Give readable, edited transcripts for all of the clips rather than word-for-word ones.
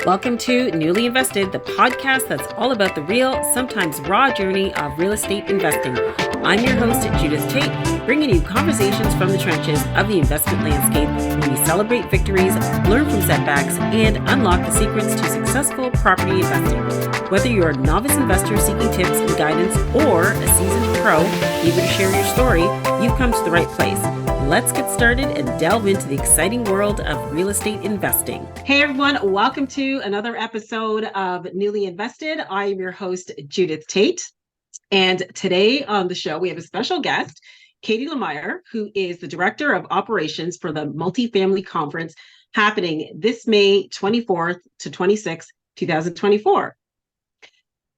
Welcome to Newly Invested, the podcast that's all about the real, sometimes raw journey of real estate investing. I'm your host, Judith Tait, bringing you conversations from the trenches of the investment landscape where we celebrate victories, learn from setbacks, and unlock the secrets to successful property investing. Whether you're a novice investor seeking tips and guidance or a seasoned pro eager to share your story, you've come to the right place. Let's get started and delve into the exciting world of real estate investing. Hey everyone, welcome to another episode of Newly Invested. I am your host, Judith Tait. And today on the show, we have a special guest, Caydie Lemire, who is the Director of Operations for the Multifamily Conference happening this May 24th to 26th, 2024.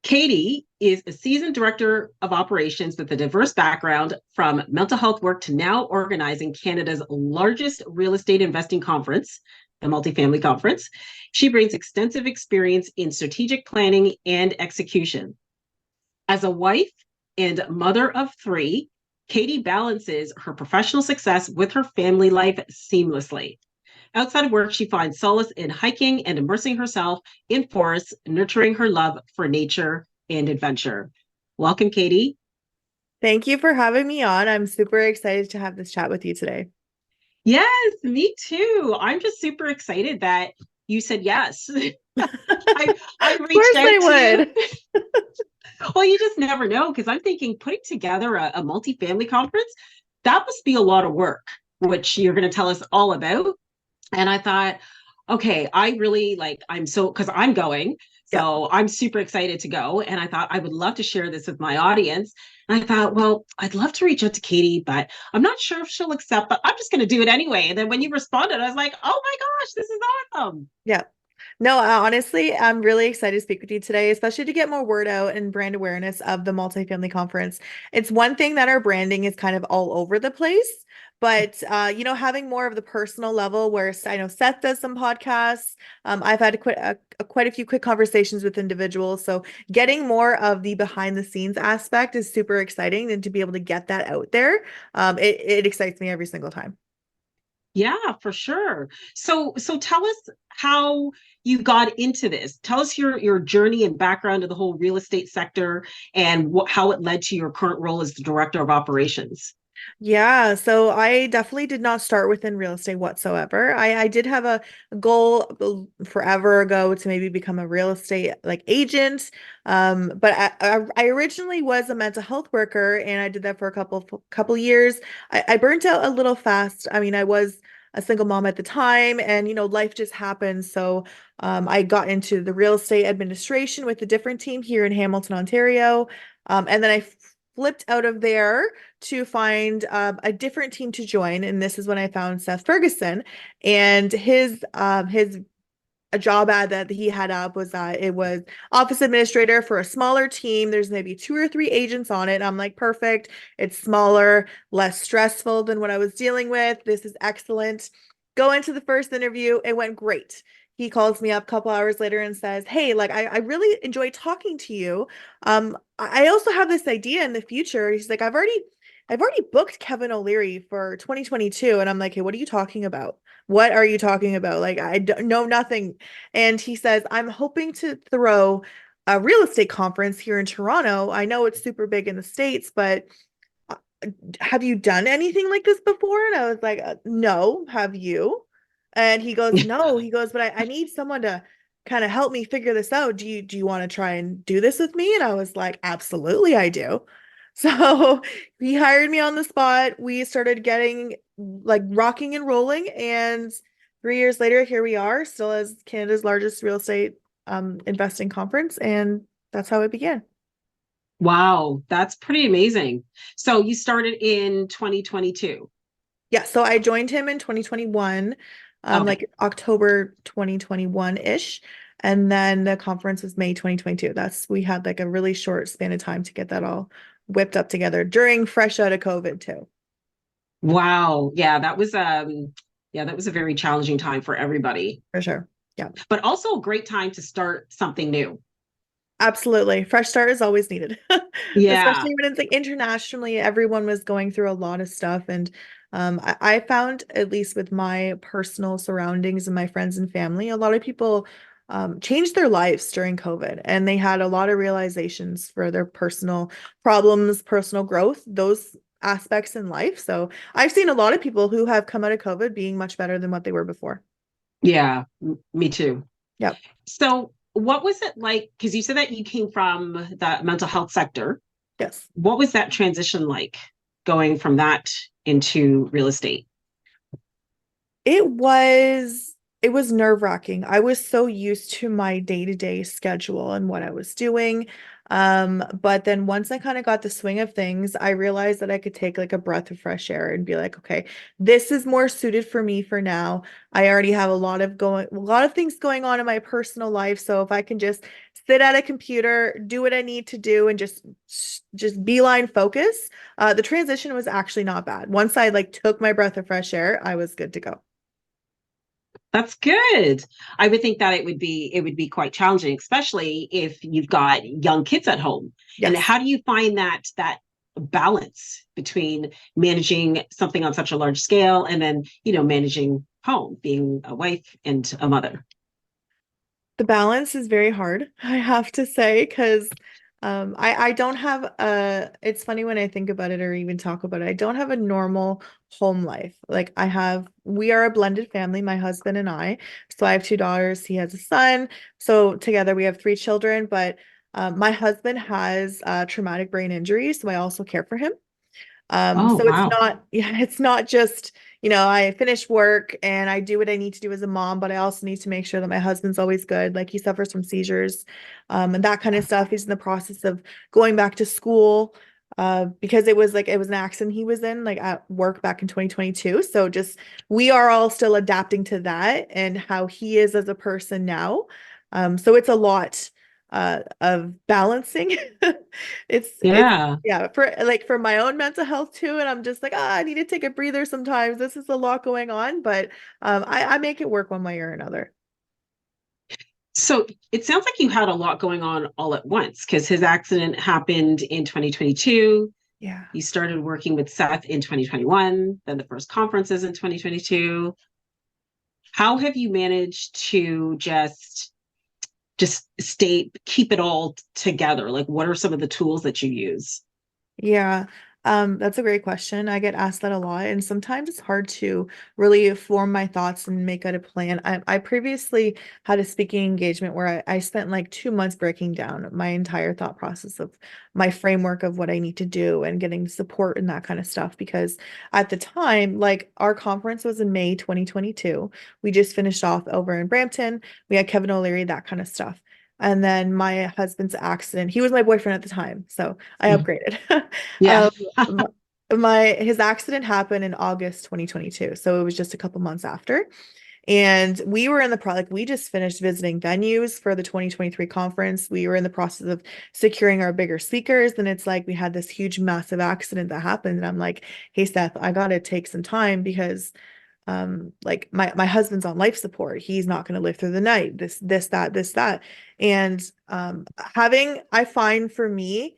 Caydie is a seasoned director of operations with a diverse background from mental health work to now organizing Canada's largest real estate investing conference, the Multifamily Conference. She brings extensive experience in strategic planning and execution. As a wife and mother of three, Caydie balances her professional success with her family life seamlessly. Outside of work, she finds solace in hiking and immersing herself in forests, nurturing her love for nature and adventure. Welcome, Caydie. Thank you for having me on. I'm super excited to have this chat with you today. Yes, me too. I'm just super excited that you said yes. I reached out to you. Well, you just never know, because I'm thinking putting together a multifamily conference, that must be a lot of work, which you're going to tell us all about. And I thought, okay, because I'm going. So I'm super excited to go. And I thought I would love to share this with my audience. And I thought, well, I'd love to reach out to Caydie, but I'm not sure if she'll accept, but I'm just going to do it anyway. And then when you responded, I was like, oh my gosh, this is awesome. Yeah. No, honestly, I'm really excited to speak with you today, especially to get more word out and brand awareness of the Multifamily Conference. It's one thing that our branding is kind of all over the place, but having more of the personal level where I know Seth does some podcasts. I've had quite a few quick conversations with individuals. So getting more of the behind the scenes aspect is super exciting, and to be able to get that out there, it excites me every single time. Yeah, for sure. So tell us how you got into this. Tell us your journey and background of the whole real estate sector and how it led to your current role as the director of operations. Yeah, so I definitely did not start within real estate whatsoever. I did have a goal forever ago to maybe become a real estate agent. But I originally was a mental health worker, and I did that for a couple years. I burnt out a little fast. I mean, I was a single mom at the time, and life just happened. So I got into the real estate administration with a different team here in Hamilton, Ontario. And then I flipped out of there to find a different team to join, and this is when I found Seth Ferguson, and his a job ad that he had up was that it was office administrator for a smaller team. There's maybe 2 or 3 agents on it. I'm like, perfect. It's smaller, less stressful than what I was dealing with. This is excellent. Go into the first interview. It went great. He calls me up a couple hours later and says, hey, I really enjoy talking to you. I also have this idea in the future. He's like, I've already booked Kevin O'Leary for 2022. And I'm like, hey, what are you talking about? What are you talking about? Like, I don't know nothing. And he says, I'm hoping to throw a real estate conference here in Toronto. I know it's super big in the States, but have you done anything like this before? And I was like, no, have you? And he goes, no. He goes, but I need someone to kind of help me figure this out. Do you want to try and do this with me? And I was like, absolutely, I do. So he hired me on the spot. We started getting rocking and rolling. And 3 years later, here we are, still as Canada's largest real estate investing conference. And that's how it began. Wow, that's pretty amazing. So you started in 2022. Yeah, so I joined him in 2021, Okay. October 2021-ish. And then the conference was May 2022. We had a really short span of time to get that all whipped up together during fresh out of COVID too. Wow. Yeah, that was a very challenging time for everybody. For sure. Yeah. But also a great time to start something new. Absolutely. Fresh start is always needed. Yeah. Especially when it's internationally, everyone was going through a lot of stuff. And I found, at least with my personal surroundings and my friends and family, a lot of people changed their lives during COVID, and they had a lot of realizations for their personal problems, personal growth, those aspects in life. So I've seen a lot of people who have come out of COVID being much better than what they were before. Yeah, me too. Yep. So what was it like? Because you said that you came from the mental health sector. Yes. What was that transition like going from that into real estate? It was nerve-wracking. I was so used to my day-to-day schedule and what I was doing. But then once I kind of got the swing of things, I realized that I could take like a breath of fresh air and be like, okay, this is more suited for me for now. I already have a lot of things going on in my personal life. So if I can just sit at a computer, do what I need to do, and just beeline focus, the transition was actually not bad. Once I like took my breath of fresh air, I was good to go. That's good. I would think that it would be quite challenging, especially if you've got young kids at home. And Yes. how do you find that balance between managing something on such a large scale and then, managing home, being a wife and a mother? The balance is very hard, I have to say, because I don't have it's funny when I think about it or even talk about it. I don't have a normal home life. Like we are a blended family, my husband and I. So I have two daughters, he has a son. So together we have three children, but my husband has traumatic brain injury, so I also care for him. Oh, So it's wow. not, yeah, it's not just, I finish work and I do what I need to do as a mom, but I also need to make sure that my husband's always good. Like he suffers from seizures, and that kind of stuff. He's in the process of going back to school, because it was an accident he was in, like at work back in 2022. So just, we are all still adapting to that and how he is as a person now. So it's a lot, of balancing. It's Yeah. yeah, for my own mental health too, and I'm just like, I need to take a breather sometimes. This is a lot going on, but I make it work one way or another. So it sounds like you had a lot going on all at once because his accident happened in 2022. Yeah. You started working with Seth in 2021, then the first conferences in 2022. How have you managed to just keep it all together? Like, what are some of the tools that you use? Yeah, that's a great question. I get asked that a lot, and sometimes it's hard to really form my thoughts and make out a plan. I previously had a speaking engagement where I spent like 2 months breaking down my entire thought process of my framework of what I need to do and getting support and that kind of stuff. Because at the time, like our conference was in May 2022. We just finished off over in Brampton. We had Kevin O'Leary, that kind of stuff. And then my husband's accident, he was my boyfriend at the time, so I Mm. upgraded. Yeah. Um, his accident happened in August 2022, so it was just a couple months after. And we were in the like we just finished visiting venues for the 2023 conference. We were in the process of securing our bigger speakers, and it's like we had this huge, massive accident that happened. And I'm like, hey Seth, I gotta take some time because like my husband's on life support, he's not going to live through the night, this that. And having I find for me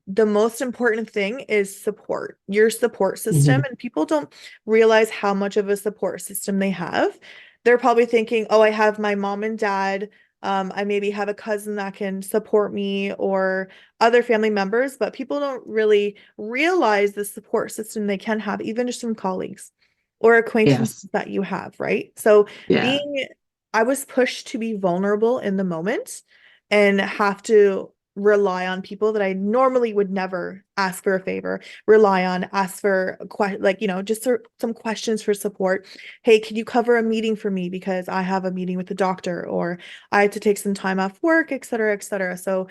the most important thing is support, your support system. Mhm. And people don't realize how much of a support system they have. They're probably thinking, oh, I have my mom and dad. I maybe have a cousin that can support me or other family members, but people don't really realize the support system they can have, even just from colleagues or acquaintances Yes. that you have, right? So Yeah. being, I was pushed to be vulnerable in the moment and have to rely on people that I normally would never ask for a favor, rely on, ask for like, just some questions for support. Hey, can you cover a meeting for me because I have a meeting with the doctor or I have to take some time off work, et cetera, et cetera. So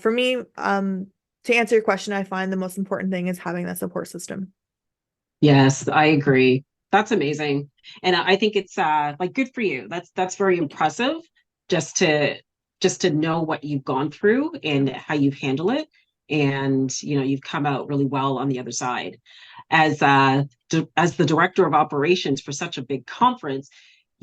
for me, to answer your question, I find the most important thing is having that support system. Yes, I agree. That's amazing. And I think it's like good for you. That's very impressive just to just to know what you've gone through and how you've handled it. And you've come out really well on the other side. As the director of operations for such a big conference,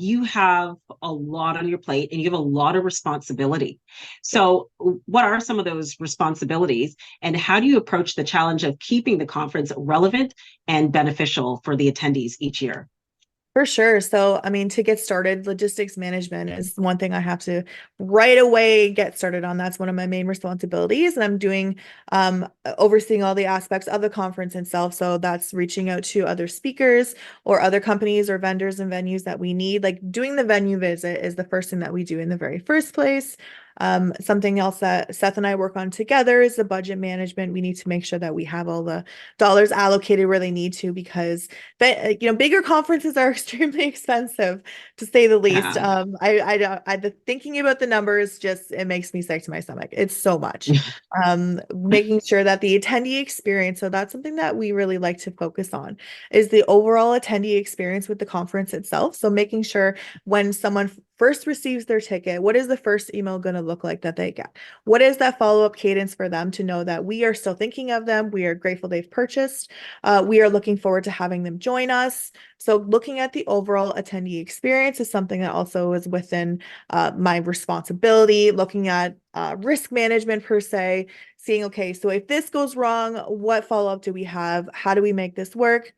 you have a lot on your plate and you have a lot of responsibility. Yeah. So, what are some of those responsibilities, and how do you approach the challenge of keeping the conference relevant and beneficial for the attendees each year? For sure. So, I mean, to get started, logistics management is one thing I have to right away get started on. That's one of my main responsibilities. And I'm doing, overseeing all the aspects of the conference itself. So that's reaching out to other speakers or other companies or vendors and venues that we need. Like doing the venue visit is the first thing that we do in the very first place. Something else that Seth and I work on together is the budget management. We need to make sure that we have all the dollars allocated where they need to because but bigger conferences are extremely expensive to say the least. Yeah. The thinking about the numbers just it makes me sick to my stomach. It's so much. Making sure that the attendee experience, so that's something that we really like to focus on, is the overall attendee experience with the conference itself. So making sure when someone first receives their ticket, what is the first email going to look like that they get? What is that follow-up cadence for them to know that we are still thinking of them? We are grateful they've purchased. We are looking forward to having them join us. So looking at the overall attendee experience is something that also is within my responsibility, looking at risk management per se, seeing, okay, so if this goes wrong, what follow-up do we have? How do we make this work?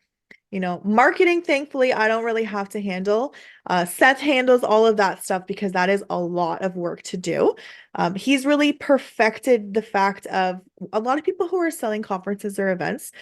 Marketing, thankfully, I don't really have to handle. Seth handles all of that stuff because that is a lot of work to do. He's really perfected the fact of a lot of people who are selling conferences or events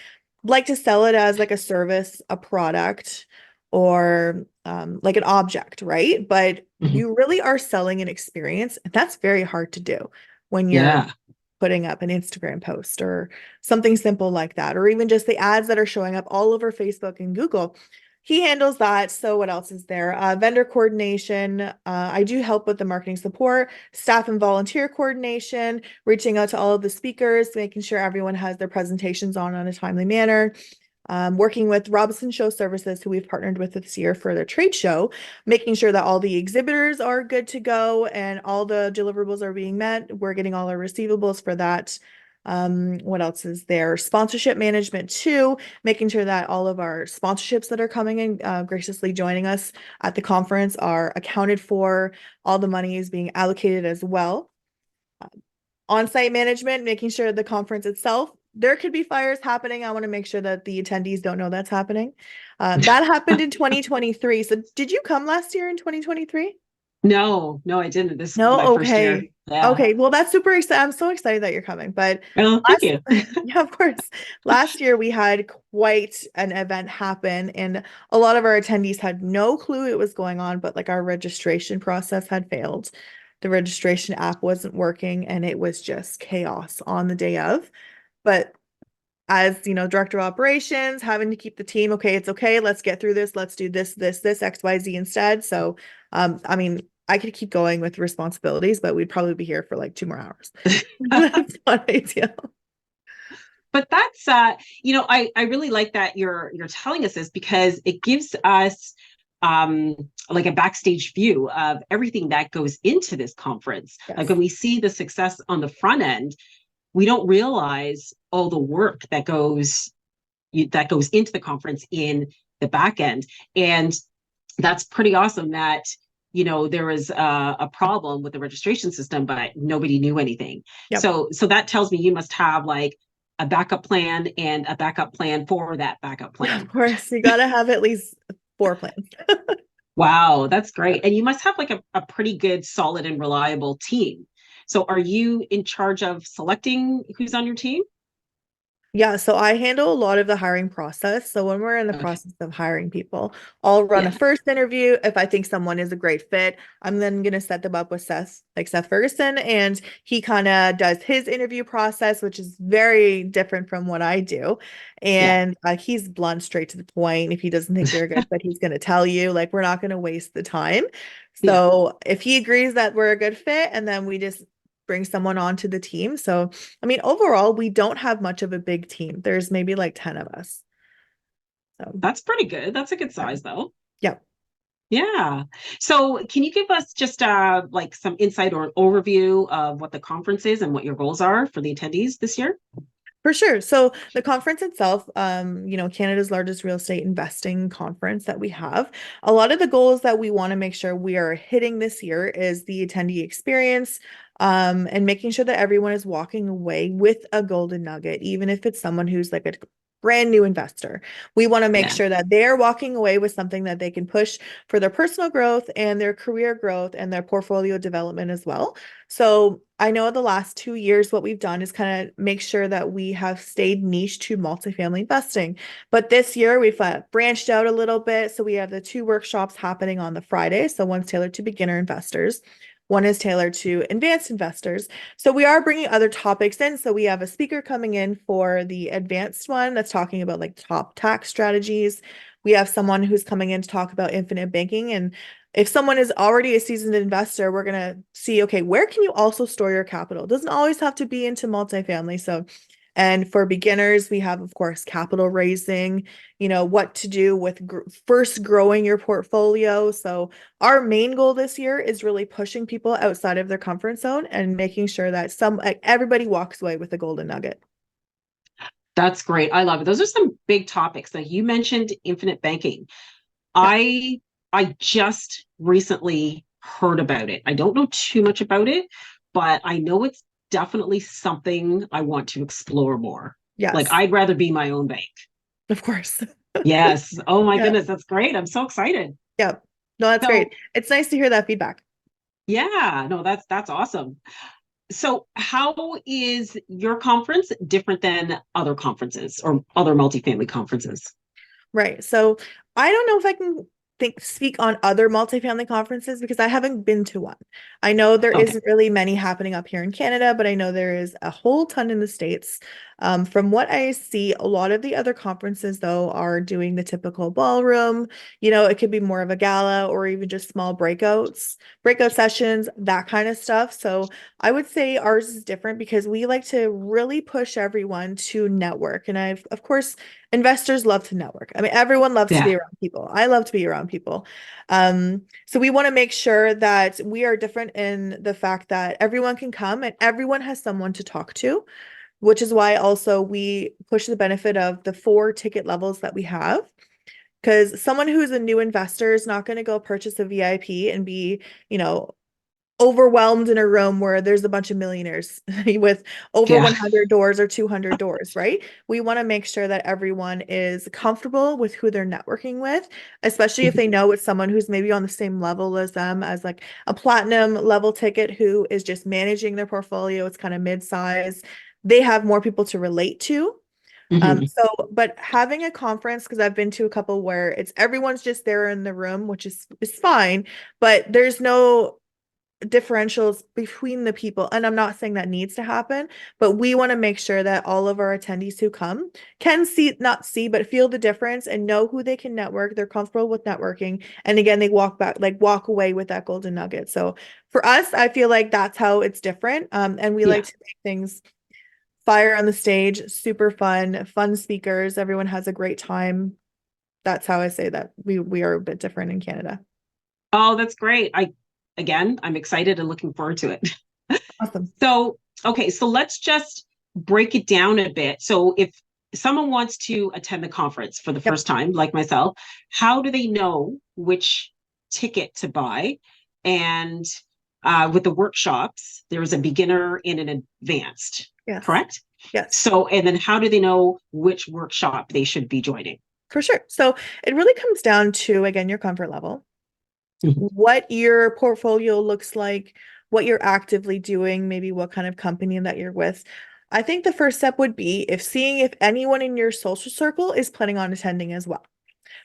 like to sell it as like a service, a product, or like an object, right? But Mhm. you really are selling an experience, and that's very hard to do when you're Yeah. putting up an Instagram post or something simple like that, or even just the ads that are showing up all over Facebook and Google. He handles that. So what else is there? Vendor coordination. I do help with the marketing support, staff and volunteer coordination, reaching out to all of the speakers, making sure everyone has their presentations on a timely manner. Working with Robinson Show Services, who we've partnered with this year for their trade show, making sure that all the exhibitors are good to go and all the deliverables are being met. We're getting all our receivables for that. What else is there? Sponsorship management too, making sure that all of our sponsorships that are coming in, graciously joining us at the conference are accounted for. All the money is being allocated as well. On-site management, making sure the conference itself, there could be fires happening. I want to make sure that the attendees don't know that's happening. That happened in 2023. So did you come last year in 2023? No, no, I didn't. This is my No? first year. Okay. Yeah. Okay. Well, that's super exciting. I'm so excited that you're coming. But Well, thank last, you. yeah, of course. Last year we had quite an event happen, and a lot of our attendees had no clue it was going on, but like our registration process had failed. The registration app wasn't working, and it was just chaos on the day of. But as director of operations, having to keep the team, okay, it's okay, let's get through this, let's do this XYZ instead. So I mean, I could keep going with responsibilities, but we'd probably be here for like 2 more hours. That's not ideal. But that's I really like that you're telling us this because it gives us like a backstage view of everything that goes into this conference. Like Yes. when we see the success on the front end, we don't realize all the work that goes into the conference in the back end. And that's pretty awesome that there was a problem with the registration system, but nobody knew anything. Yep. So that tells me you must have like a backup plan and a backup plan for that backup Of plan. course, you got to have at least 4 plans. Wow, that's great. And you must have like a pretty good, solid, and reliable team. So are you in charge of selecting who's on your team? Yeah, so I handle a lot of the hiring process. So when we're in the Okay. process of hiring people, I'll run a Yeah. first interview. If I think someone is a great fit, I'm then gonna set them up with Seth Ferguson, and he kind of does his interview process, which is very different from what I do. Yeah. And he's blunt, straight to the point. If he doesn't think you're a good fit, he's gonna tell you, like, we're not gonna waste the time. Yeah. So if he agrees that we're a good fit, and then we just bring someone onto the team. So I mean, overall, we don't have much of a big team. There's maybe like 10 of us. So, That's pretty good. That's a good yeah. size though. Yeah. Yeah. So can you give us just like some insight or an overview of what the conference is and what your goals are for the attendees this year? For sure. So the conference itself, Canada's largest real estate investing conference that we have, a lot of the goals that we want to make sure we are hitting this year is the attendee experience, and making sure that everyone is walking away with a golden nugget, even if it's someone who's like a brand new investor. We want to make Yeah. sure that they're walking away with something that they can push for their personal growth and their career growth and their portfolio development as well. So I know the last 2 years, what we've done is kind of make sure that we have stayed niche to multifamily investing. But this year we've branched out a little bit. So we have the two workshops happening on the Friday. So one's tailored to beginner investors. One is tailored to advanced investors. So we are bringing other topics in. So we have a speaker coming in for the advanced one that's talking about like top tax strategies. We have someone who's coming in to talk about infinite banking. And if someone is already a seasoned investor, we're going to see, okay, where can you also store your capital? It doesn't always have to be into multifamily. So, and for beginners, we have, of course, capital raising, what to do with first growing your portfolio. So our main goal this year is really pushing people outside of their comfort zone and making sure that everybody walks away with a golden nugget. That's great. I love it. Those are some big topics. Like you mentioned infinite banking. Yeah. I just recently heard about it. I don't know too much about it, but I know it's definitely something I want to explore more. Like Yes, I'd rather be my own bank. of course. Yes. Oh my Yeah. goodness, that's great. I'm so excited. Yeah. No, that's great. So, It's nice to hear that feedback. yeah, no, that's awesome. So, how is your conference different than other conferences or other multifamily conferences? Right. So I don't know if I can speak on other multifamily conferences because I haven't been to one. I know there Okay. isn't really many happening up here in Canada, but I know there is a whole ton in the States. From what I see, a lot of the other conferences, though, are doing the typical ballroom. It could be more of a gala or even just small breakout sessions, that kind of stuff. So I would say ours is different because we like to really push everyone to network. And of course, investors love to network. I mean, everyone loves to Yeah. be around people. I love to be around people. So we want to make sure that we are different in the fact that everyone can come and everyone has someone to talk to, which is why also we push the benefit of the 4 ticket levels that we have. Because someone who's a new investor is not going to go purchase a VIP and be, you know, overwhelmed in a room where there's a bunch of millionaires with over Yeah. 100 doors or 200 doors, right? We want to make sure that everyone is comfortable with who they're networking with, especially if they know it's someone who's maybe on the same level as them, as like a platinum level ticket who is just managing their portfolio. It's kind of mid-size. They have more people to relate to. Mhm. But having a conference, because I've been to a couple where it's everyone's just there in the room, which is fine, but there's no differentials between the people. And I'm not saying that needs to happen, but we want to make sure that all of our attendees who come can not see, but feel the difference and know who they can network. They're comfortable with networking. And again, they walk away with that golden nugget. So for us, I feel like that's how it's different. And we Yeah. like to make things fire on the stage, super fun speakers. Everyone has a great time. That's how I say that we are a bit different in Canada. Oh, that's great. I'm excited and looking forward to it. Awesome. So, okay, so let's just break it down a bit. So, if someone wants to attend the conference for the Yep. first time, like myself, how do they know which ticket to buy? And with the workshops, there is a beginner and an advanced, Yes. correct? Yes. So, and then how do they know which workshop they should be joining? For sure. So it really comes down to, again, your comfort level, Mhm. what your portfolio looks like, what you're actively doing, maybe what kind of company that you're with. I think the first step would be seeing if anyone in your social circle is planning on attending as well.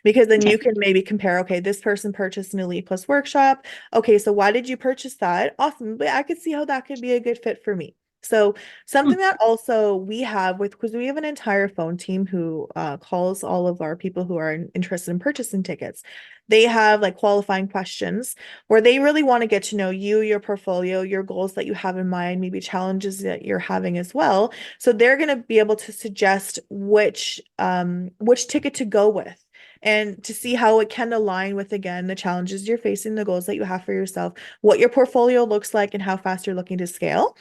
Because then Okay. you can maybe compare, okay, this person purchased an Elite Plus workshop. Okay, so why did you purchase that? Awesome. But I could see how that could be a good fit for me. So Hmm. something that also we have because we have an entire phone team who calls all of our people who are interested in purchasing tickets. They have like qualifying questions where they really want to get to know you, your portfolio, your goals that you have in mind, maybe challenges that you're having as well. So they're going to be able to suggest which ticket to go with and to see how it can align with, again, the challenges you're facing, the goals that you have for yourself, what your portfolio looks like, and how fast you're looking to scale.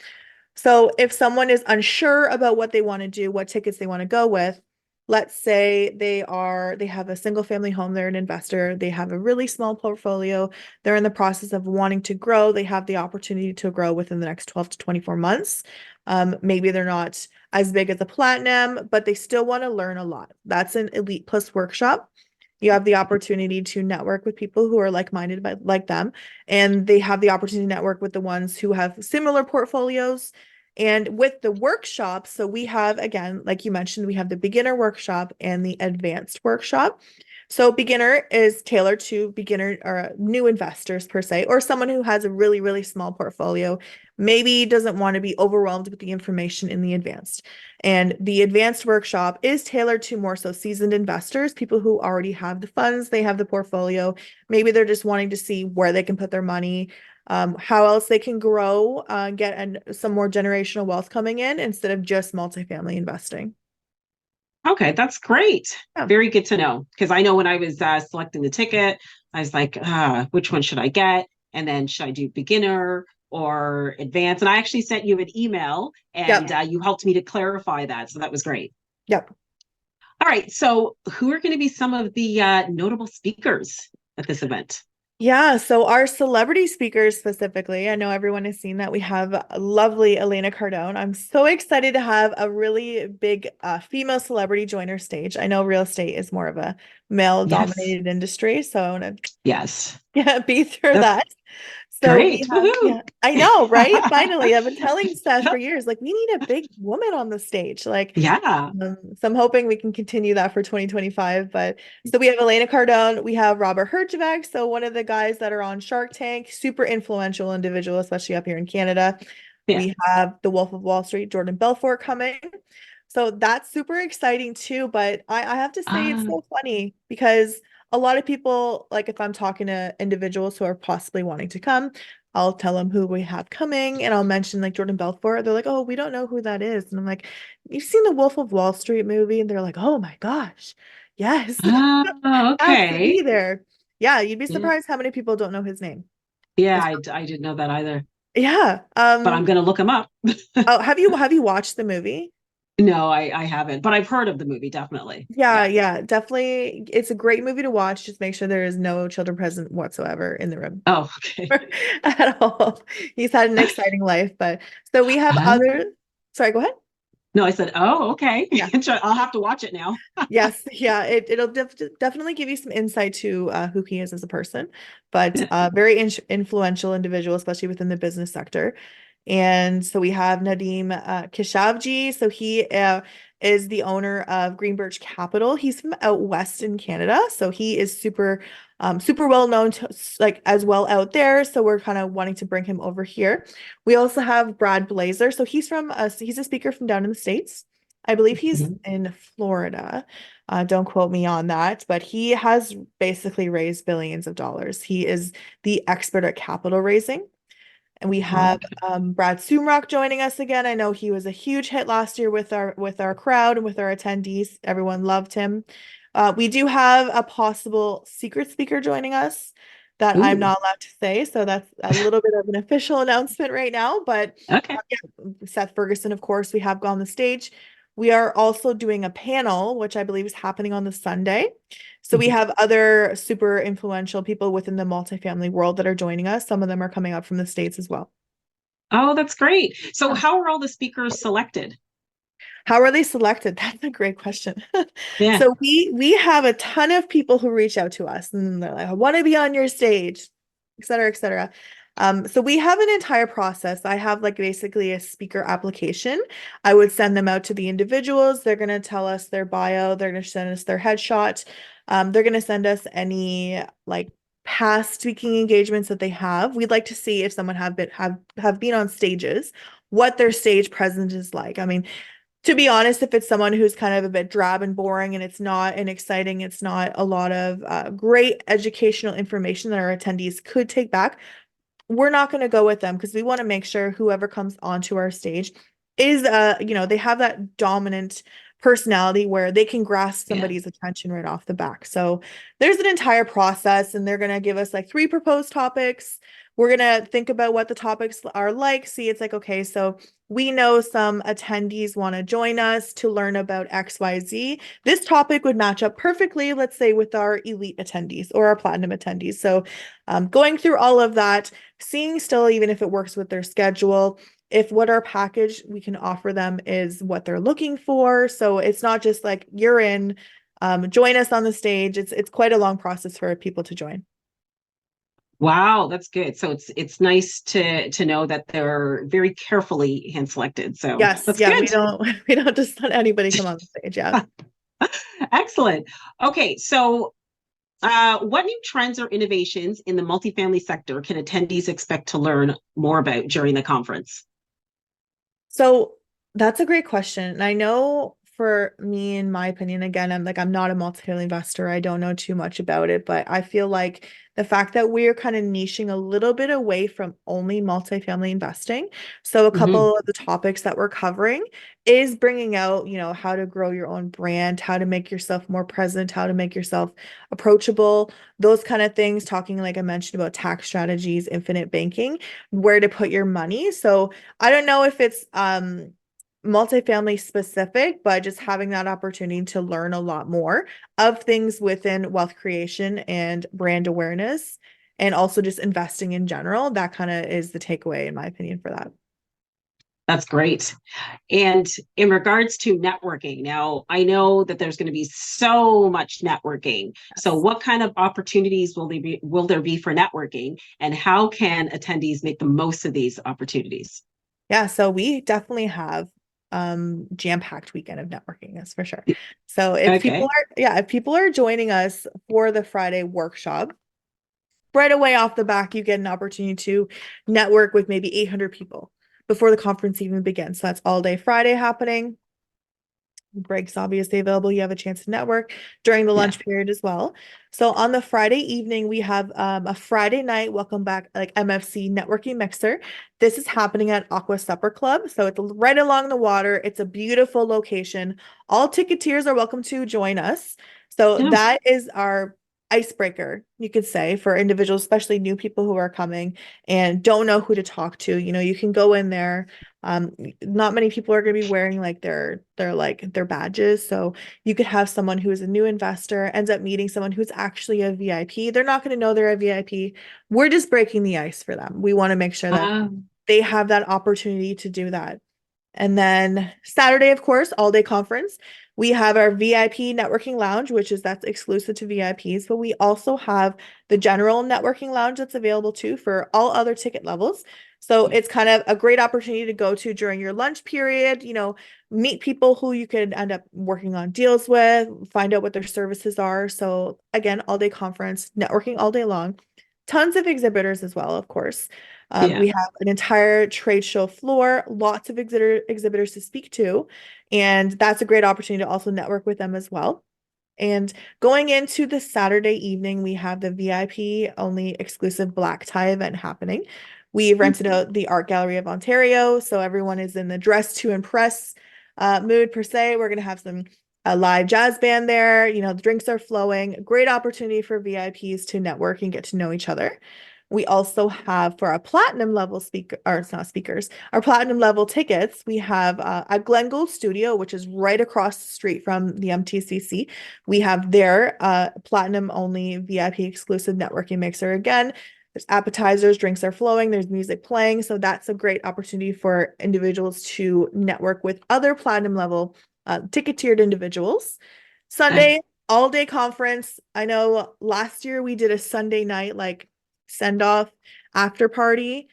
So if someone is unsure about what they want to do, what tickets they want to go with, let's say they have a single family home, they're an investor, they have a really small portfolio, they're in the process of wanting to grow, they have the opportunity to grow within the next 12 to 24 months. Maybe they're not as big as a platinum, but they still want to learn a lot. That's an Elite Plus workshop. You have the opportunity to network with people who are like-minded like them, and they have the opportunity to network with the ones who have similar portfolios. And with the workshops, so we have, again, like you mentioned, we have the beginner workshop and the advanced workshop. So beginner is tailored to beginner or new investors per se, or someone who has a really, really small portfolio, maybe doesn't want to be overwhelmed with the information in the advanced. And the advanced workshop is tailored to more so seasoned investors, people who already have the funds, they have the portfolio. Maybe they're just wanting to see where they can put their money, how else they can grow, get some more generational wealth coming in instead of just multifamily investing. Okay, that's great. Yeah. Very good to know. Because I know when I was selecting the ticket, I was like, which one should I get? And then should I do beginner or advanced? And I actually sent you an email and Yep. you helped me to clarify that. So that was great. Yep. All right. So, who are going to be some of the notable speakers at this event? Yeah, so our celebrity speakers specifically, I know everyone has seen that we have lovely Elena Cardone. I'm so excited to have a really big female celebrity join our stage. I know real estate is more of a Yes. male-dominated industry, so I want to Yes. yeah, be through That's that. So we great. have, Woohoo. yeah, I know, right? Finally, I've been telling Seth for years, like, we need a big woman on the stage. Like, Yeah. so I'm hoping we can continue that for 2025. But so we have Elena Cardone, we have Robert Herjavec, so one of the guys that are on Shark Tank, super influential individual, especially up here in Canada. Yeah. We have the Wolf of Wall Street, Jordan Belfort coming. So that's super exciting too. But I have to say it's Uh, so funny because a lot of people, like if I'm talking to individuals who are possibly wanting to come, I'll tell them who we have coming and I'll mention like Jordan Belfort. They're like, oh, we don't know who that is. And I'm like, you've seen the Wolf of Wall Street movie? And they're like, oh my gosh, yes, has to okay. be there. Yeah, you'd be Yeah. surprised how many people don't know his name. Yeah, It's, I didn't know that either, yeah. but I'm going to look him up. Oh, have you watched the movie? No, I haven't, but I've heard of the movie, definitely. Yeah, Yeah. yeah, definitely. It's a great movie to watch. Just make sure there is no children present whatsoever in the room Oh, okay. at all. He's had an exciting life, but so we have Uh, other. Sorry, go ahead. no, I said, oh, okay. Yeah. I'll have to watch it now. Yes. Yeah. It'll definitely give you some insight to who he is as a person, but very influential individual, especially within the business sector. And so we have Nadeem Keshavji. So he is the owner of Greenbirch Capital. He's from out west in Canada. So he is super well known to, like as well out there. So we're kind of wanting to bring him over here. We also have Brad Blazer. So he's a speaker from down in the States. I believe he's Mhm. in Florida. Don't quote me on that, but he has basically raised billions of dollars. He is the expert at capital raising. And we Oh, have Brad Sumrock joining us again. I know he was a huge hit last year with our crowd and with our attendees. Everyone loved him. We do have a possible secret speaker joining us that I'm ooh, not allowed to say, so that's a little bit of an official announcement right now. But okay. yeah, Seth Ferguson, of course, we have gone the stage. We are also doing a panel, which I believe is happening on the Sunday. So we Mhm. have other super influential people within the multifamily world that are joining us. Some of them are coming up from the States as well. Oh, that's great. So, Yeah. how are all the speakers selected? How are they selected? That's a great question. Yeah. So we have a ton of people who reach out to us and they're like, I want to be on your stage, et cetera, et cetera. So we have an entire process. I have like basically a speaker application. I would send them out to the individuals. They're going to tell us their bio. They're going to send us their headshot. They're going to send us any like past speaking engagements that they have. We'd like to see if someone have been on stages, what their stage presence is like. I mean, to be honest, if it's someone who's kind of a bit drab and boring and it's not an exciting, it's not a lot of great educational information that our attendees could take back, we're not going to go with them because we want to make sure whoever comes onto our stage is, they have that dominant personality where they can grasp Yeah. somebody's attention right off the back. So there's an entire process, and they're going to give us like three proposed topics. we're going to think about what the topics are like. See, it's like, okay, so we know some attendees want to join us to learn about XYZ. This topic would match up perfectly, let's say, with our elite attendees or our platinum attendees. So going through all of that, seeing still, even if it works with their schedule, if what our package we can offer them is what they're looking for. So it's not just like you're in, join us on the stage. It's quite a long process for people to join. Wow, that's good. So it's nice to know that they're very carefully hand selected. So Yes, that's yeah, we good. don't we don't just let anybody come on the stage. Yeah. Excellent. Okay, so what new trends or innovations in the multifamily sector can attendees expect to learn more about during the conference? So that's a great question. And I know for me, in my opinion, again, I'm not a multifamily investor. I don't know too much about it, but I feel like the fact that we're kind of niching a little bit away from only multifamily investing. So a Hmm. couple of the topics that we're covering is bringing out, how to grow your own brand, how to make yourself more present, how to make yourself approachable, those kind of things, talking like I mentioned about tax strategies, infinite banking, where to put your money. So I don't know if it's multifamily specific, but just having that opportunity to learn a lot more of things within wealth creation and brand awareness, and also just investing in general. That kind of is the takeaway, in my opinion, for that. That's great. And in regards to networking, now I know that there's going to be so much networking. So Yes. what kind of opportunities will there be for networking, and how can attendees make the most of these opportunities? Yeah, so we definitely have jam-packed weekend of networking, that's for sure. So Okay. if people are joining us for the Friday workshop, right away off the back, you get an opportunity to network with maybe 800 people before the conference even begins. So that's all day Friday happening. Breaks obviously available. You have a chance to network during the Yeah. lunch period as well. So on the Friday evening, we have a Friday night welcome back, like MFC networking mixer. This is happening at Aqua Supper Club. So it's right along the water. It's a beautiful location. All ticketeers are welcome to join us. So Yeah. that is our icebreaker, you could say, for individuals, especially new people who are coming and don't know who to talk to. You can go in there. Not many people are going to be wearing like their badges. So you could have someone who is a new investor ends up meeting someone who's actually a VIP. They're not going to know they're a VIP. We're just breaking the ice for them. We want to make sure that they have that opportunity to do that. And then Saturday, of course, all day conference. We have our VIP networking lounge, that's exclusive to VIPs, but we also have the general networking lounge that's available too for all other ticket levels. So it's kind of a great opportunity to go to during your lunch period, meet people who you could end up working on deals with, find out what their services are. So again, all day conference, networking all day long. Tons of exhibitors as well, of course. Yeah. We have an entire trade show floor, lots of exhibitors to speak to, and that's a great opportunity to also network with them as well. And going into the Saturday evening, we have the VIP only exclusive black tie event happening. We rented out the Art Gallery of Ontario, so everyone is in the dress to impress mood per se. We're going to have some a live jazz band there. The drinks are flowing. Great opportunity for VIPs to network and get to know each other. We also have for our platinum level speaker, or it's not speakers, our platinum level tickets, we have at Glengold Studio, which is right across the street from the MTCC. We have their platinum only VIP exclusive networking mixer. Again, there's appetizers, drinks are flowing, there's music playing. So that's a great opportunity for individuals to network with other platinum level ticket tiered individuals. Okay. Sunday, all day conference. I know last year we did a Sunday night like send off after party.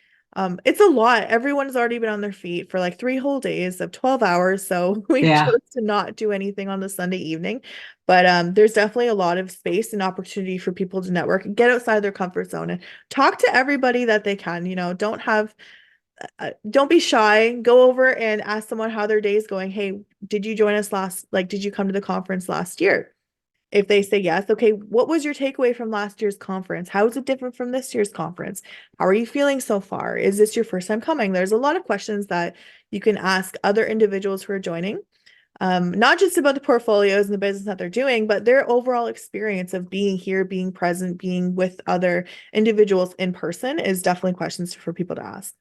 It's a lot. Everyone's already been on their feet for like 3 whole days of 12 hours. So we Yeah. chose to not do anything on the Sunday evening. But there's definitely a lot of space and opportunity for people to network and get outside their comfort zone and talk to everybody that they can. Don't be shy. Go over and ask someone how their day is going. Hey, did you join us did you come to the conference last year? If they say yes, okay, what was your takeaway from last year's conference? How is it different from this year's conference? How are you feeling so far? Is this your first time coming? There's a lot of questions that you can ask other individuals who are joining. not just about the portfolios and the business that they're doing, but their overall experience of being here, being present, being with other individuals in person is definitely questions for people to ask.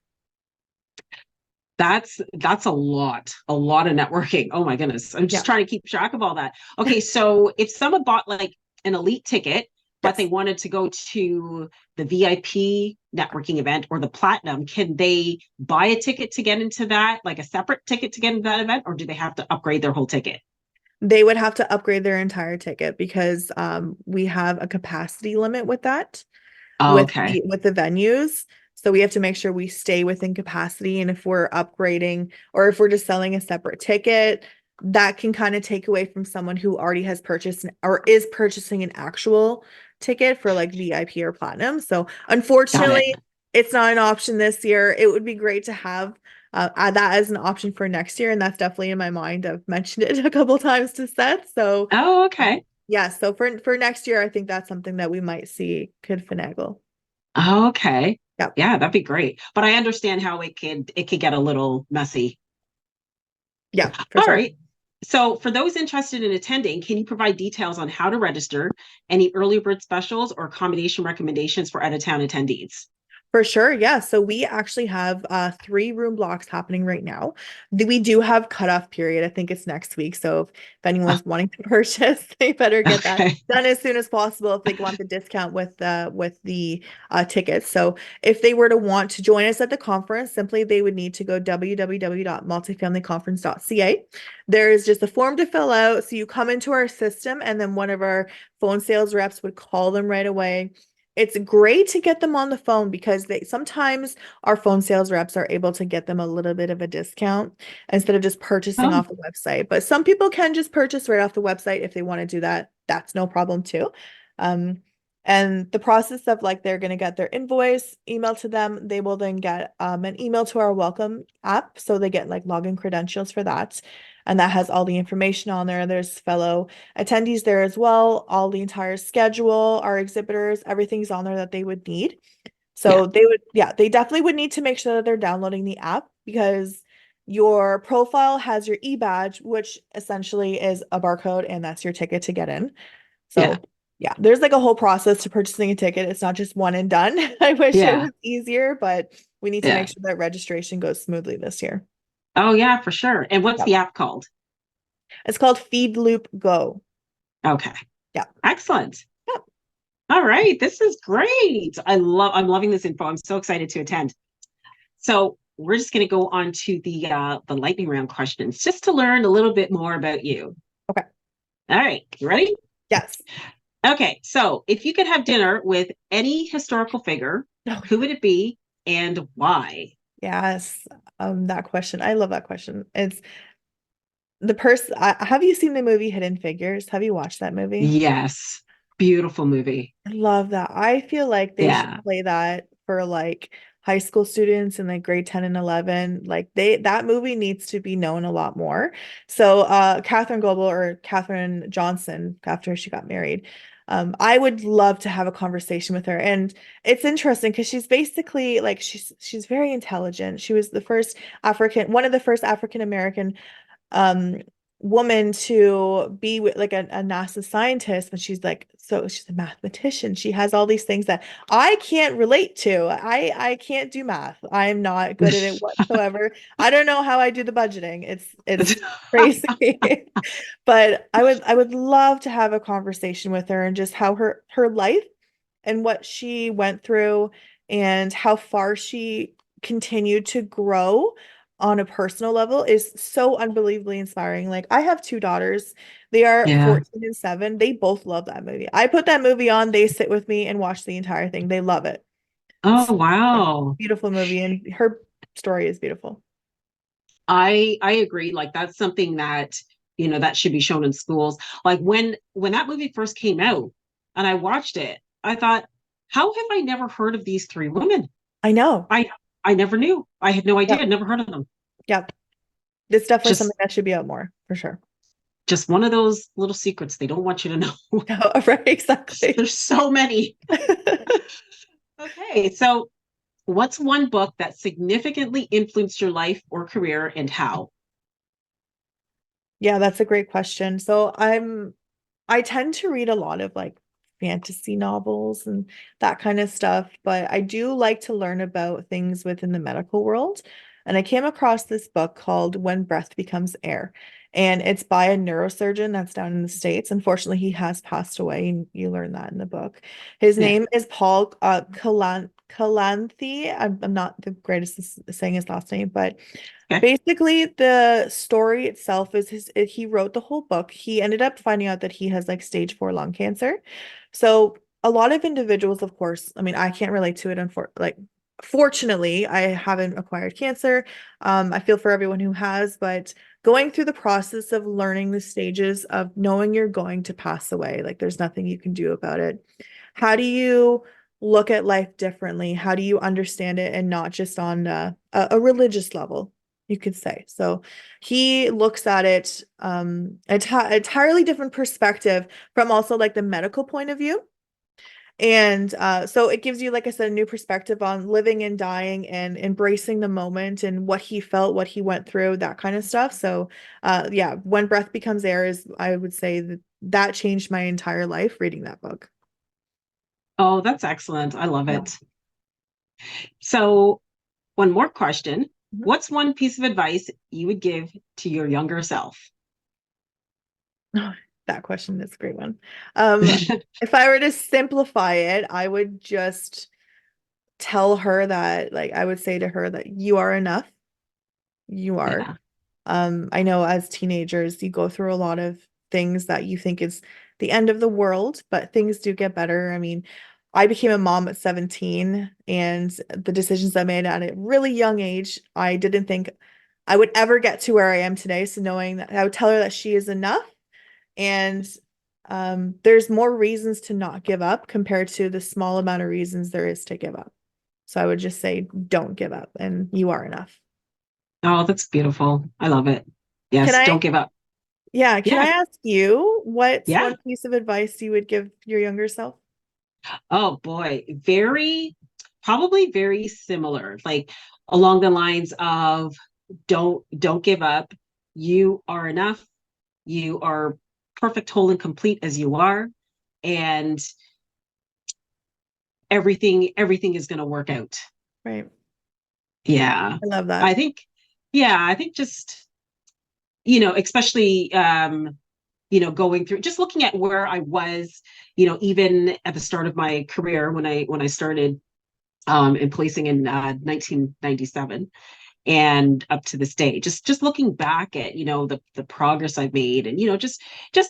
That's a lot of networking. Oh my goodness. I'm Yeah. just trying to keep track of all that. Okay, so if someone bought like an elite ticket, but they Yes. wanted to go to the VIP networking event or the platinum, can they buy a ticket to get into that, like a separate ticket to get into that event, or do they have to upgrade their whole ticket? They would have to upgrade their entire ticket because we have a capacity limit with that. Oh, with okay. the venues. So we have to make sure we stay within capacity. And if we're upgrading or if we're just selling a separate ticket, that can kind of take away from someone who already has purchased or is purchasing an actual ticket for like VIP or platinum. So Got it. unfortunately, it's not an option this year. It would be great to have add that as an option for next year. And that's definitely in my mind. I've mentioned it a couple times to Seth. So Oh, okay. yeah, so for next year, I think that's something that we might see could finagle. Oh, okay. Yeah, Yeah, that'd be great. But I understand how it could get a little messy. yeah, for All sure. right. So for those interested in attending, can you provide details on how to register, any early bird specials or accommodation recommendations for out of town attendees? For sure. Yeah. So we actually have 3 room blocks happening right now. We do have cutoff period. I think it's next week. So if Oh, anyone's wanting to purchase, they better get that okay. done as soon as possible if they want the discount with the tickets. So if they were to want to join us at the conference, simply they would need to go www.multifamilyconference.ca. There is just a form to fill out. So you come into our system and then one of our phone sales reps would call them right away. It's great to get them on the phone because they sometimes our phone sales reps are able to get them a little bit of a discount instead of just purchasing Oh, off the website. But some people can just purchase right off the website if they want to do that. That's no problem too. Um, and the process of like they're going to get their invoice emailed to them. They will then get an email to our welcome app. So they get like login credentials for that. And that has all the information on there. There's fellow attendees there as well, all the entire schedule, our exhibitors, everything's on there that they would need. yeah, So they would, yeah, they definitely would need to make sure that they're downloading the app because your profile has your e-badge, which essentially is a barcode, and that's your ticket to get in. yeah, So yeah, there's like a whole process to purchasing a ticket. It's not just one and done. I wish it yeah, was easier, but we need to make yeah. sure that registration goes smoothly this year. Oh, yeah, for sure. And what's Yep. the app called? It's called Feed Loop Go. Okay. Yeah. Excellent. Yep. All right. This is great. I'm loving this info. I'm so excited to attend. So we're just going to go on to the lightning round questions just to learn a little bit more about you. Okay. All right. You ready? Yes. Okay. So if you could have dinner with any historical figure, Oh, who would it be and why? yes. That question. I love that question. It's the person. Have you seen the movie Hidden Figures? Have you watched that movie? Yes. Beautiful movie. I love that. I feel like they should Yeah. play that for like high school students in like grade 10 and 11. Like that movie needs to be known a lot more. So Catherine Goebel or Catherine Johnson after she got married. I would love to have a conversation with her. And it's interesting because she's basically like she's very intelligent. She was the first one of the first African American um woman to be with like a NASA scientist, and she's a mathematician. She has all these things that I can't relate to. I can't do math. I'm not good at it whatsoever. I don't know how I do the budgeting. It's crazy. But I would love to have a conversation with her and just how her life and what she went through and how far she continued to grow on a personal level is so unbelievably inspiring. Like I have 2 daughters. They are Yeah. 14 and 7. They both love that movie. I put that movie on, they sit with me and watch the entire thing. They love it. Oh, It's a wow. beautiful movie and her story is beautiful. I agree. Like that's something that, that should be shown in schools. Like when that movie first came out and I watched it, I thought, how have I never heard of these three women? I know. I I never knew. I had no idea. Yep. I'd never heard of them. Yep. It's definitely something Just that should be out more for sure. just one of those little secrets they don't want you to know. Right, exactly. There's so many. Okay, so what's one book that significantly influenced your life or career and how? Yeah, that's a great question. I tend to read a lot of like fantasy novels and that kind of stuff, but I do like to learn about things within the medical world. And I came across this book called When Breath Becomes Air. And it's by a neurosurgeon that's down in the States. Unfortunately, he has passed away, and you learn that in the book. His Yeah. name is Paul Calanthi. I'm not the greatest at saying his last name, but Okay. basically, the story itself is he wrote the whole book. He ended up finding out that he has like stage 4 lung cancer. So a lot of individuals, of course, I mean, I can't relate to it fortunately, I haven't acquired cancer. I feel for everyone who has, but going through the process of learning the stages of knowing you're going to pass away, like there's nothing you can do about it. How do you look at life differently? How do you understand it and not just on a religious level? You could say. So he looks at it entirely different perspective from also like the medical point of view. And so it gives you, like I said, a new perspective on living and dying and embracing the moment and what he felt, what he went through, that kind of stuff. So yeah, When Breath Becomes Air is, I would say that changed my entire life reading that book. Oh, that's excellent. I love Yeah. it. So, one more question. Mhm. What's one piece of advice you would give to your younger self? Oh, that question is a great one. If I were to simplify it, I would just tell her that, like, I would say to her that you are enough. You are. Yeah. I know as teenagers, you go through a lot of things that you think is the end of the world, but things do get better. I mean, I became a mom at 17, and the decisions I made at a really young age, I didn't think I would ever get to where I am today. So knowing that I would tell her that she is enough, and there's more reasons to not give up compared to the small amount of reasons there is to give up. So I would just say, don't give up, and you are enough. Oh, that's beautiful. I love it. Can Yes, don't I give up. Yeah, can I Yeah. ask you what's Yeah. one piece of advice you would give your younger self? Oh boy, probably very similar, like along the lines of don't give up. You are enough. You are perfect, whole, and complete as you are, and everything is going to work out. Right. Yeah, I love that. I think. Yeah, I think just especially going through just looking at where I was, even at the start of my career when I started in policing in 1997 and up to this day, just looking back at the progress I've made, and just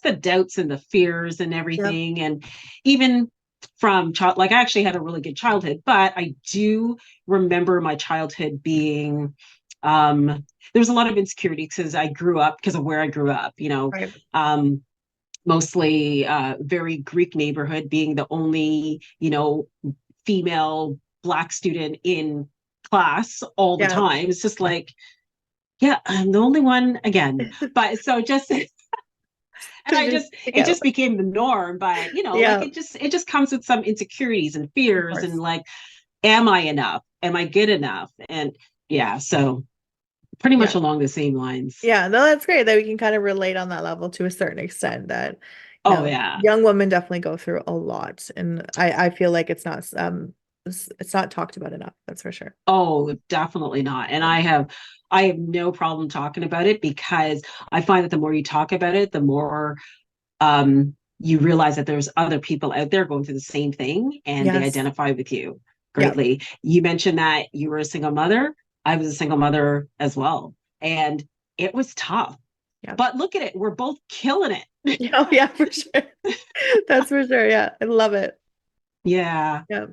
the doubts and the fears and Yep. everything, and even from child, like I actually had a really good childhood, but I do remember my childhood being um there was a lot of insecurity because I grew up because of where I grew up, Right. mostly very Greek neighborhood, being the only, female Black student in class all the Yeah. time. It's just like, yeah, I'm the only one again. But so just and I Just just stick it out. just became the norm. But like Yeah, it just comes with some insecurities and of fears and course. like, am I enough? Am I good enough? And yeah, so pretty much Yeah. along the same lines. Yeah, no, that's great that we can kind of relate on that level to a certain extent that, Oh yeah. young women definitely go through a lot. And I feel like it's not talked about enough, that's for sure. Oh, definitely not. And I have no problem talking about it because I find that the more you talk about it, the more you realize that there's other people out there going through the same thing and they Yes. identify with you Yeah. greatly. You mentioned that you were a single mother. I was a single mother as well. And it was tough. Yeah. But look at it. We're both killing it. Yeah, oh, yeah, for sure. That's for sure. Yeah. I love it. Yeah. Yeah.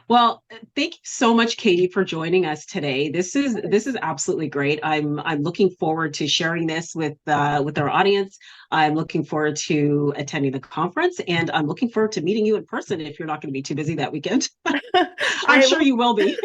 Well, thank you so much, Caydie, for joining us today. This Of is this course. is absolutely great. I'm looking forward to sharing this with our audience. I'm looking forward to attending the conference, and I'm looking forward to meeting you in person if you're not going to be too busy that weekend. I'm I sure will. you will be.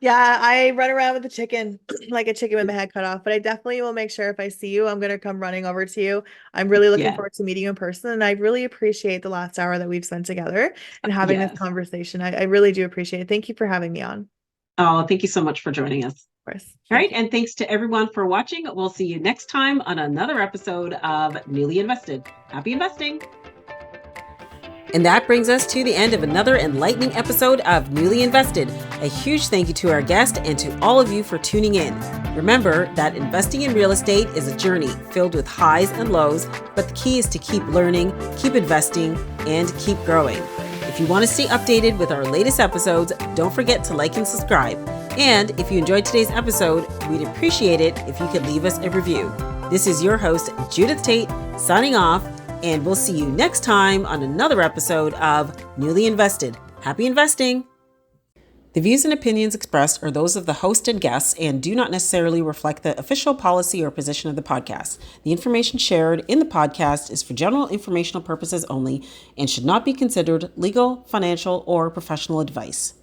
Yeah, I run around with a chicken, like a chicken with my head cut off, but I definitely will make sure if I see you, I'm going to come running over to you. I'm really looking Yeah. forward to meeting you in person, and I really appreciate the last hour that we've spent together and having this Yes. conversation. I really do appreciate it. Thank you for having me on. Oh, thank you so much for joining us. course. All right. And thanks to everyone for watching. We'll see you next time on another episode of Newly Invested. Happy investing. And that brings us to the end of another enlightening episode of Newly Invested. A huge thank you to our guest and to all of you for tuning in. Remember that investing in real estate is a journey filled with highs and lows, but the key is to keep learning, keep investing, and keep growing. If you want to stay updated with our latest episodes, don't forget to like and subscribe. And if you enjoyed today's episode, we'd appreciate it if you could leave us a review. This is your host, Judith Tait, signing off, and we'll see you next time on another episode of Newly Invested. Happy investing! The views and opinions expressed are those of the host and guests and do not necessarily reflect the official policy or position of the podcast. The information shared in the podcast is for general informational purposes only and should not be considered legal, financial, or professional advice.